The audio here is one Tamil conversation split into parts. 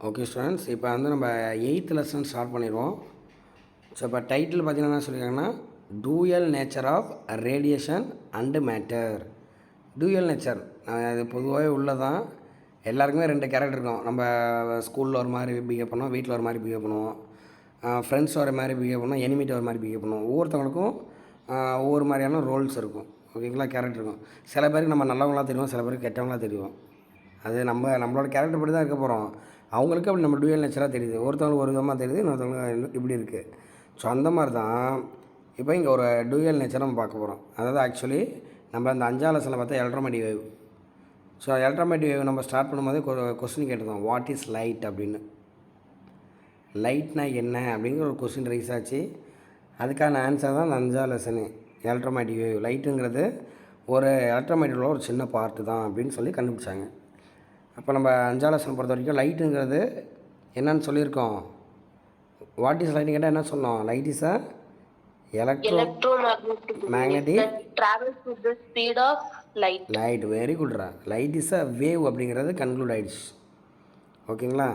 ஓகே ஸ்டூடெண்ட்ஸ், இப்போ வந்து நம்ம 8th லெசன் ஸ்டார்ட் பண்ணிடுவோம். ஸோ இப்போ டைட்டில் பார்த்தீங்கன்னா என்ன சொல்லியிருக்காங்கன்னா, dual nature of radiation and matter. Dual nature அது பொதுவாகவே உள்ளதான். எல்லாருக்குமே 2 கேரக்டர் இருக்கும். நம்ம ஸ்கூலில் ஒரு மாதிரி பிஹேவ் பண்ணுவோம், வீட்டில் ஒரு மாதிரி பிஹேவ் பண்ணுவோம், ஃப்ரெண்ட்ஸ் ஒரு மாதிரி பிஹேவ் பண்ணுவோம், எனிமிட்ட ஒரு மாதிரி பிஹேவ் பண்ணுவோம். ஒவ்வொருத்தவங்களுக்கும் ஒவ்வொரு மாதிரியான ரோல்ஸ் இருக்கும். ஓகேங்களா? கேரக்டர் இருக்கும். சில பேருக்கு நம்ம நல்லவங்களாக தெரியும், சில பேருக்கு கெட்டவங்களாக தெரியும். அது நம்மளோட கேரக்டர் படி தான் இருக்க போகிறோம். அவங்களுக்கு அப்படி நம்ம டூயல் நேச்சராக தெரியுது. ஒருத்தவங்களுக்கு ஒரு விதமாக தெரியுது, இன்னொருத்தவங்களுக்கு இப்படி இருக்குது. ஸோ அந்த மாதிரி தான் இப்போ இங்கே ஒரு டூயல் நேச்சரை நம்ம பார்க்க போகிறோம். அதாவது ஆக்சுவலி நம்ம அந்த 5ஆம் லெசனில் பார்த்தா எலக்ட்ரோமேட்டிக் வேவ். ஸோ எலக்ட்ரோமேட்டிக் வேவ் நம்ம ஸ்டார்ட் பண்ணும்போது கொஸ்டின் கேட்டிருந்தோம், வாட் இஸ் லைட் அப்படின்னு. லைட்னா என்ன அப்படிங்கிற ஒரு கொஸ்டின் ரைஸ் ஆச்சு. அதுக்கான ஆன்சர் தான் அந்த 5ஆம் லெசனு, எலக்ட்ரோமேட்டிக் வேவ். லைட்டுங்கிறது ஒரு எலக்ட்ரோமேட்டிக்கில் ஒரு சின்ன பார்ட்டு தான் அப்படின்னு சொல்லி கண்டுபிடிச்சாங்க. அப்போ நம்ம 5ஆம் லெசன் பொறுத்த வரைக்கும் லைட்டுங்கிறது என்னன்னு சொல்லியிருக்கோம். வாட் இஸ் லைட்னு கேட்டால் என்ன சொன்னோம்? Light is a electromagnetic travels with the speed of light. Light. Very குட்ரா. லைட் இஸ் அ வேவ் அப்படிங்கிறது கன்க்ளூட் ஆகிடுச்சு. ஓகேங்களா?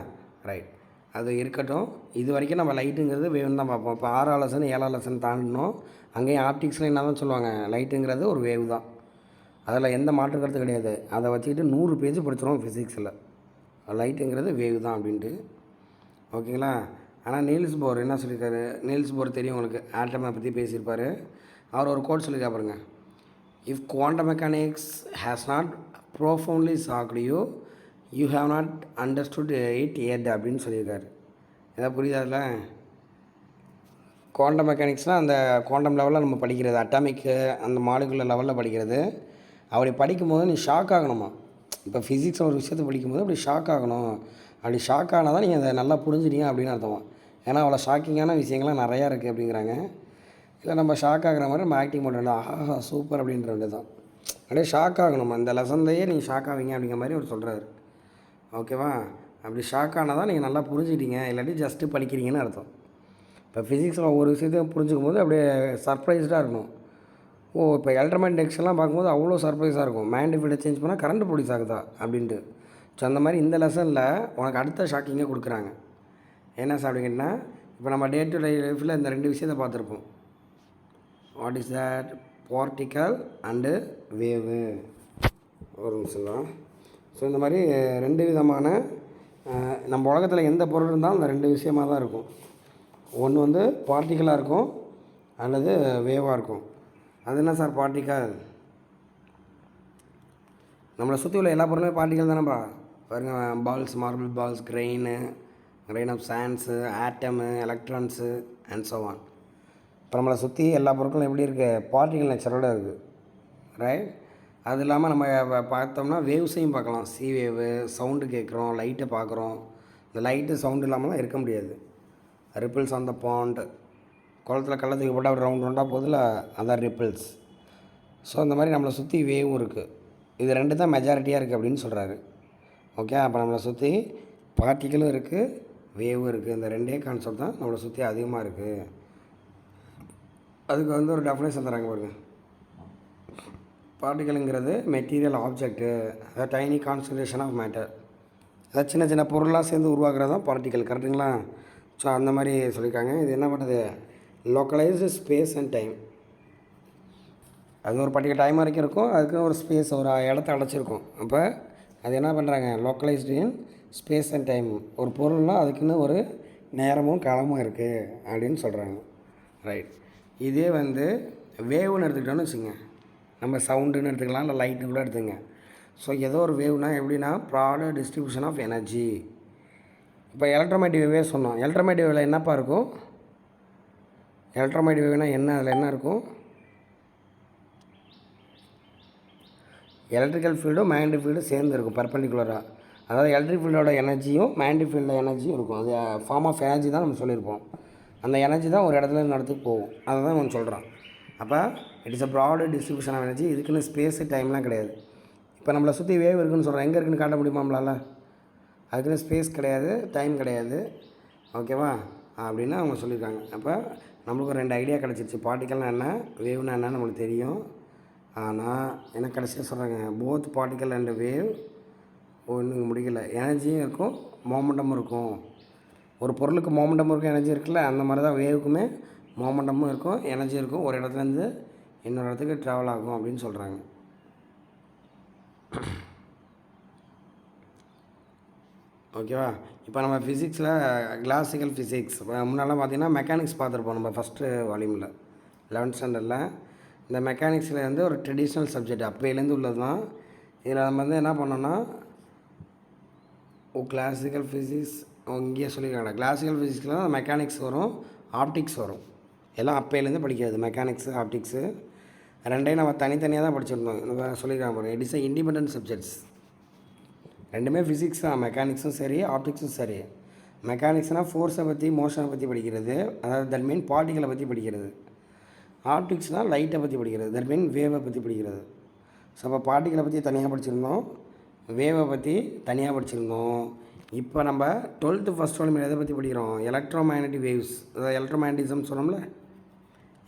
ரைட், அது இருக்கட்டும். இது வரைக்கும் நம்ம லைட்டுங்கிறது வேவ்னு தான் பார்ப்போம். இப்போ 6ஆம் லெசன் 7ஆம் லெசன் தாண்டணும். அங்கேயும் ஆப்டிக்ஸில் என்ன தான் சொல்லுவாங்க, லைட்டுங்கிறது ஒரு வேவ் தான். அதில் எந்த மாற்று கருத்து கிடையாது. அதை வச்சுக்கிட்டு 100 பேஜ் படிச்சிடுவோம் ஃபிசிக்ஸில். லைட்டுங்கிறது வேவ் தான் அப்படின்ட்டு. ஓகேங்களா? ஆனால் நீல்ஸ் போர் என்ன சொல்லியிருக்காரு? நீல்ஸ் போர் தெரியும் உங்களுக்கு, ஆட்டமை பற்றி பேசியிருப்பார். அவர் ஒரு கோட் சொல்லியிருக்கா பாருங்க, if quantum mechanics has not profoundly shocked you, you have not understood it yet அப்படின்னு சொல்லியிருக்காரு. எதாவது புரியுதாதுல? குவாண்டம் மெக்கானிக்ஸ்னால் அந்த குவாண்டம் லெவலில் நம்ம படிக்கிறது, அட்டாமிக்கு அந்த மாலிகுலர் லெவலில் படிக்கிறது. அப்படி படிக்கும்போது நீ ஷாக் ஆகணுமா? இப்போ ஃபிசிக்ஸில் ஒரு விஷயத்தை படிக்கும்போது அப்படி ஷாக் ஆகணும். அப்படி ஷாக் ஆனால் தான் நீங்கள் அதை நல்லா புரிஞ்சுட்டீங்க அப்படின்னு அர்த்தமா. ஏன்னா அவ்வளோ ஷாக்கிங்கான விஷயங்கள்லாம் நிறையா இருக்குது அப்படிங்கிறாங்க. இல்லை நம்ம ஷாக் ஆகிற மாதிரி நம்ம ஆக்டிங் பண்ணுறோம், ஆஹா சூப்பர் அப்படின்ற வேண்டியது தான். அப்படியே ஷாக் ஆகணுமா, இந்த லெசன்லேயே நீங்கள் ஷாக் ஆவீங்க அப்படிங்கிற மாதிரி அவர் சொல்கிறாரு. ஓகேவா? அப்படி ஷாக் ஆனால் தான் நீங்கள் நல்லா புரிஞ்சுக்கிட்டீங்க, இல்லாட்டி ஜஸ்ட்டு படிக்கிறீங்கன்னு அர்த்தம். இப்போ ஃபிசிக்ஸில் ஒவ்வொரு விஷயத்தையும் புரிஞ்சுக்கும் போது அப்படியே சர்ப்ரைஸ்டாக இருக்கணும். இப்போ எலக்ட்ரோமேக்னெட்டிக்ஸ் எல்லாம் பார்க்கும்போது அவ்வளோ சர்ப்ரைஸாக இருக்கும். மேக்னெட்டிக் சேஞ்ச் பண்ணால் கரண்ட் ப்ரொடியூஸ் ஆகுதா அப்படின்ட்டு. ஸோ அந்த மாதிரி இந்த லெசனில் உனக்கு அடுத்த ஷாக்கிங்கே கொடுக்குறாங்க. என்ன சார் அப்படிங்கன்னா, இப்போ நம்ம டே டு டே லைஃப்பில் இந்த 2 விஷயத்தை பார்த்துருப்போம். What is that? Particle and வேவு. ஒரு நிமிஷம் தான். ஸோ இந்த மாதிரி 2 விதமான நம்ம உலகத்தில் எந்த பொருள் இருந்தாலும் அந்த 2 விஷயமாக தான் இருக்கும். ஒன்று வந்து பார்ட்டிக்கலாக இருக்கும், அல்லது வேவாக இருக்கும். அது என்ன சார் பார்ட்டிக்கல்? நம்மளை சுற்றி உள்ள எல்லா பொருளுமே பார்ட்டிக்கல் தானேப்பா. பாருங்கள், balls, marble balls, grain of sands, atom, electrons and so on. இப்போ நம்மளை சுற்றி எல்லா பொருட்களும் எப்படி இருக்குது? பார்ட்டிக்கல் நேச்சரோடு இருக்குது. ரைட். அது இல்லாமல் நம்ம பார்த்தோம்னா வேவ்ஸையும் பார்க்கலாம். சி வேவு, சவுண்டு கேட்குறோம், லைட்டை பார்க்குறோம். இந்த லைட்டு சவுண்டு இல்லாமலாம் இருக்க முடியாது. Ripples on the bond. குளத்தில் கள்ளத்துக்கு போட்டால் அப்படி ரவுண்டாக போதில், அதான் ரிப்பிள்ஸ். ஸோ இந்த மாதிரி நம்மளை சுற்றி வேவும் இருக்குது. இது 2 தான் மெஜாரிட்டியாக இருக்குது அப்படின்னு சொல்கிறாரு. ஓகே, அப்போ நம்மளை சுற்றி பார்ட்டிக்கலும் இருக்குது, வேவும் இருக்குது. இந்த 2 கான்செப்ட் தான் நம்மளை சுற்றி அதிகமாக இருக்குது. அதுக்கு வந்து ஒரு டெஃபினேஷன் தராங்க பாருங்க. பார்ட்டிக்கலுங்கிறது மெட்டீரியல் ஆப்ஜெக்ட்டு, அதாவது டைனி கான்சன்ட்ரேஷன் ஆஃப் மேட்டர். அதாவது சின்ன சின்ன பொருளாக சேர்ந்து உருவாக்குறது தான் பார்ட்டிக்கல். கரெக்டுங்களா? ஸோ அந்த மாதிரி சொல்லியிருக்காங்க. இது என்ன பண்ணுறது? Localised space and time. அது ஒரு பர்டிகுலர் டைம் வரைக்கும் இருக்கும், அதுக்குன்னு ஒரு ஸ்பேஸ், ஒரு இடத்த அடைச்சிருக்கும். அப்போ அது என்ன பண்ணுறாங்க? Localised in space and time. ஒரு பொருள்னால் அதுக்குன்னு ஒரு நேரமும் காலமும் இருக்குது அப்படின்னு சொல்கிறாங்க. ரைட். இதே வந்து வேவ்னு எடுத்துக்கிட்டோன்னு வச்சுங்க, நம்ம சவுண்டுன்னு எடுத்துக்கலாம், இல்லை லைட்டு கூட எடுத்துங்க. ஸோ ஏதோ ஒரு வேவ்னா எப்படின்னா ப்ராடர் டிஸ்ட்ரிபியூஷன் ஆஃப் எனர்ஜி. இப்போ எலக்ட்ரோமேட்டிக் வேவே சொன்னோம். எலக்ட்ரோமேட்டிக் வேவில் என்னப்பா இருக்கும்? எலக்ட்ரோமேட்டிக் வேவ்னா என்ன? அதில் என்ன இருக்கும்? எலக்ட்ரிக்கல் ஃபீல்டும் மேக்னெட்டிக் ஃபீல்டும் சேர்ந்து இருக்கும் பர்பெண்டிகுலராக. அதாவது எலக்ட்ரிக் ஃபீல்டோட எனர்ஜியும் மேக்னெட்டிக் ஃபீல்டோட எனர்ஜியும் இருக்கும். அது ஃபார்ம் ஆஃப் எனர்ஜி தான் நம்ம சொல்லியிருப்போம். அந்த எனர்ஜி தான் ஒரு இடத்துல நடத்துக்கு போகும். அதை தான் அவன் சொல்கிறான். அப்போ it is a broader distribution of energy. இதுக்குன்னு ஸ்பேஸு டைம்லாம் கிடையாது. இப்போ நம்மளை சுற்றி வேவ் இருக்குதுன்னு சொல்கிறோம், எங்கே இருக்குதுன்னு காட்ட முடியுமா நம்மளால்? அதுக்குன்னு ஸ்பேஸ் கிடையாது, டைம் கிடையாது. ஓகேவா? அப்படின்னு அவங்க சொல்லியிருக்காங்க. அப்போ நம்மளுக்கு ஒரு 2 ஐடியா கிடச்சிருச்சு. பார்ட்டிக்கல்னால் என்ன, வேவ்னா என்னன்னு நம்மளுக்கு தெரியும். ஆனால் என்ன கடைசியாக சொல்கிறாங்க, போத் பார்ட்டிக்கல் அண்ட் வேவ் ஒன்றும் முடிக்கல. எனர்ஜியும் இருக்கும், மொமெண்டமும் இருக்கும். ஒரு பொருளுக்கு மொமெண்டம் இருக்கும், எனர்ஜி இருக்குல்ல, அந்த மாதிரி தான் வேவுக்குமே மொமெண்டமும் இருக்கும், எனர்ஜி இருக்கும். ஒரு இடத்துலேருந்து இன்னொரு இடத்துக்கு ட்ராவல் ஆகும் அப்படின்னு சொல்கிறாங்க. ஓகேவா? இப்போ நம்ம ஃபிசிக்ஸில் கிளாசிக்கல் ஃபிசிக்ஸ் முன்னெல்லாம் பார்த்திங்கன்னா மெக்கானிக்ஸ் பார்த்துருப்போம் நம்ம ஃபஸ்ட்டு வால்யூமில் 11th ஸ்டாண்டர்டில். இந்த மெக்கானிக்ஸில் வந்து ஒரு ட்ரெடிஷ்னல் சப்ஜெக்ட் அப்போலேருந்து உள்ளது தான். இதில் நம்ம வந்து என்ன பண்ணோன்னா கிளாசிக்கல் ஃபிசிக்ஸ் இங்கேயே சொல்லியிருக்காங்க. கிளாசிக்கல் ஃபிசிக்ஸில் தான் மெக்கானிக்ஸ் வரும், ஆப்டிக்ஸ் வரும். எல்லாம் அப்போலேருந்து படிக்கிறது மெக்கானிக்ஸு ஆப்டிக்ஸு ரெண்டையும் நம்ம தனித்தனியாக தான் படிச்சிருந்தோம். நம்ம சொல்லியிருக்காங்க பாருங்கள், இட் இஸ் இண்டிபெண்டன்ட் சப்ஜெக்ட்ஸ். ரெண்டுமே ஃபிசிக்ஸ் தான், மெக்கானிக்ஸும் சரி ஆப்டிக்ஸும் சரி. மெக்கானிக்ஸ்னால் ஃபோர்ஸை பற்றி மோஷனை பற்றி படிக்கிறது, அதாவது தட் மீன் பார்ட்டிகளை பற்றி படிக்கிறது. ஆப்டிக்ஸ்னால் லைட்டை பற்றி படிக்கிறது, தட் மீன் வேவை பற்றி படிக்கிறது. ஸோ அப்போ பார்ட்டிகளை பற்றி தனியாக படிச்சிருந்தோம், வேவை பற்றி தனியாக படிச்சிருந்தோம். இப்போ நம்ம 12th ஃபஸ்ட் வால்யூம் எதை பற்றி படிக்கிறோம்? எலக்ட்ரோமேக்னட்டிக் வேவ்ஸ், அதாவது எலக்ட்ரோமேக்னட்டிசம் சொன்னோம்ல,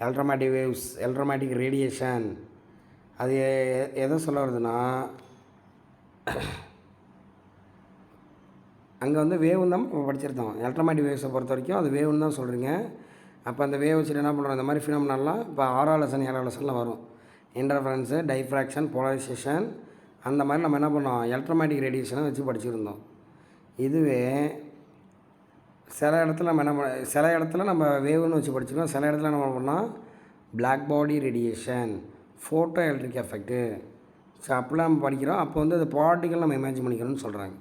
எலக்ட்ரோமேட்டிக் வேவ்ஸ், எலக்ட்ரோமேட்டிக் ரேடியேஷன். அது எதை சொல்ல வருதுன்னா, அங்கே வந்து வேவ்னு தான் நம்ம படிச்சிருந்தோம். எலக்ட்ரோமேட்டிக் வேவ்ஸை பொறுத்த வரைக்கும் அது வேவ்னு தான் சொல்கிறீங்க. அப்போ அந்த வேவ் வச்சுட்டு என்ன பண்ணுறோம், இந்த மாதிரி ஃபினாமினாலாம் இப்போ 6ஆம் லெசன் 7ஆம் லெசனில் வரும். இன்டர்ஃபரன்ஸு, டைஃப்ராக்ஷன், போலரைசேஷன், அந்த மாதிரி நம்ம என்ன பண்ணோம், எலக்ட்ரோமேட்டிக் ரேடியேஷனை வச்சு படிச்சிருந்தோம். இதுவே சில இடத்துல நம்ம வேவ்னு வச்சு படிச்சிருக்கோம், சில இடத்துல நம்ம பண்ணோம் black body radiation, photoelectric effect. So அப்படிலாம் நம்ம படிக்கிறோம். அப்போ வந்து அது பார்ட்டிக்கல் நம்ம இமேஜின் பண்ணிக்கணும்னு சொல்கிறாங்க.